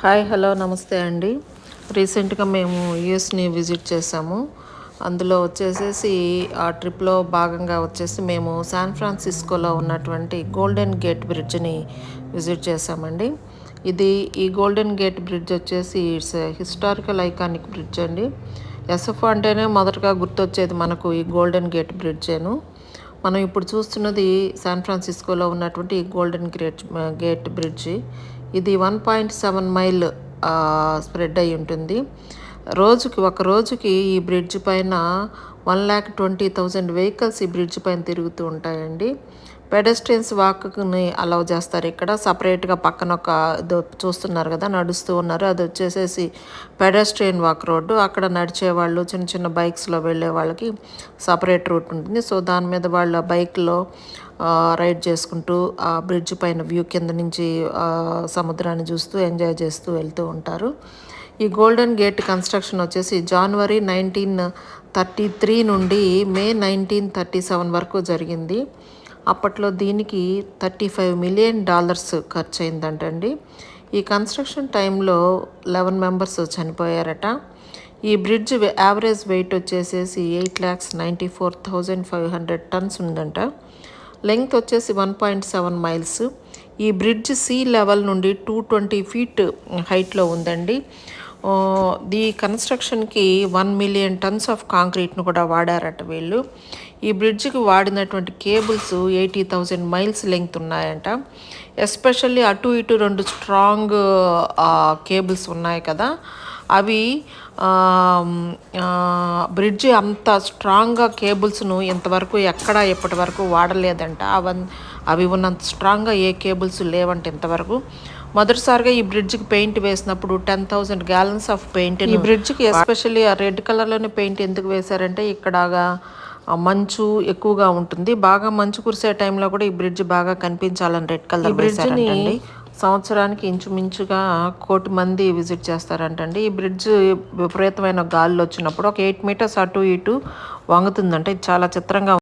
Hi hello నమస్తే అండి. రీసెంట్గా మేము యూఎస్ని విజిట్ చేసాము. అందులో వచ్చేసేసి ఆ ట్రిప్లో భాగంగా వచ్చేసి మేము శాన్ ఫ్రాన్సిస్కోలో ఉన్నటువంటి గోల్డెన్ గేట్ బ్రిడ్జ్ని విజిట్ చేసామండి. ఈ గోల్డెన్ గేట్ బ్రిడ్జ్ వచ్చేసి ఇట్స్ హిస్టారికల్ ఐకానిక్ బ్రిడ్జ్ అండి. ఎస్ఎఫ్ అంటేనే మొదటగా గుర్తొచ్చేది మనకు ఈ గోల్డెన్ గేట్ బ్రిడ్జేను. మనం ఇప్పుడు చూస్తున్నది శాన్ ఫ్రాన్సిస్కోలో ఉన్నటువంటి గోల్డెన్ గేట్ బ్రిడ్జి. ఇది 1.7 మైల్ స్ప్రెడ్ అయి ఉంటుంది. ఒక రోజుకి ఈ బ్రిడ్జ్ పైన 1,20,000 వెహికల్స్ ఈ బ్రిడ్జ్ పైన తిరుగుతూ ఉంటాయండి. పెడెస్ట్రియన్స్ వాక్ని అలౌ చేస్తారు. ఇక్కడ సపరేట్గా పక్కన ఒక చూస్తున్నారు కదా, నడుస్తూ ఉన్నారు, అది వచ్చేసేసి పెడెస్ట్రియన్ వాక్ రోడ్డు. అక్కడ నడిచేవాళ్ళు, చిన్న చిన్న బైక్స్లో వెళ్ళే వాళ్ళకి సపరేట్ రూట్ ఉంటుంది. సో దాని మీద వాళ్ళ బైక్లో రైడ్ చేసుకుంటూ ఆ బ్రిడ్జ్ పైన వ్యూ కింద నుంచి సముద్రాన్ని చూస్తూ ఎంజాయ్ చేస్తూ వెళ్తూ ఉంటారు. ఈ గోల్డెన్ గేట్ కన్స్ట్రక్షన్ వచ్చేసి జనవరి 1933 నుండి మే 1937 వరకు జరిగింది. అప్పట్లో దీనికి $35 మిలియన్ ఖర్చు అయిందంటండి. ఈ కన్స్ట్రక్షన్ టైంలో 11 మెంబర్స్ చనిపోయారట. ఈ బ్రిడ్జ్ యావరేజ్ వెయిట్ వచ్చేసేసి 8,94,500 టన్స్ ఉందంట. లెంగ్త్ వచ్చేసి 1.7 మైల్స్. ఈ బ్రిడ్జ్ సీ లెవెల్ నుండి 220 ఫీట్ హైట్లో ఉందండి. ఈ కన్స్ట్రక్షన్కి 1 మిలియన్ టన్స్ ఆఫ్ కాంక్రీట్ను కూడా వాడారట వీళ్ళు. ఈ బ్రిడ్జ్కి వాడినటువంటి కేబుల్స్ 80,000 మైల్స్ లెంగ్త్ ఉన్నాయంట. ఎస్పెషల్లీ అటు ఇటు 2 స్ట్రాంగ్ కేబుల్స్ ఉన్నాయి కదా, అవి బ్రిడ్జ్ అంత స్ట్రాంగ్గా కేబుల్స్ను ఇంతవరకు ఎప్పటి వరకు వాడలేదంట. అవి ఉన్నంత స్ట్రాంగ్గా ఏ కేబుల్స్ లేవంట ఇంతవరకు. మొదటిసారిగా ఈ బ్రిడ్జ్కి పెయింట్ వేసినప్పుడు 10,000 gallons ఆఫ్ పెయింట్. ఈ బ్రిడ్జ్కి ఎస్పెషల్లీ ఆ రెడ్ కలర్లోనే పెయింట్ ఎందుకు వేశారంటే ఇక్కడ మంచు ఎక్కువగా ఉంటుంది. బాగా మంచు కురిసే టైంలో కూడా ఈ బ్రిడ్జ్ బాగా కనిపించాలని రెడ్ కలర్ బ్రిడ్జ్ని సంవత్సరానికి ఇంచుమించుగా 1,000,000 మంది విజిట్ చేస్తారంటండి. ఈ బ్రిడ్జ్ విపరీతమైన గాలులు వచ్చినప్పుడు ఒక 8 మీటర్స్ అటు ఇటు వంగుతుందంటే ఇది చాలా చిత్రంగా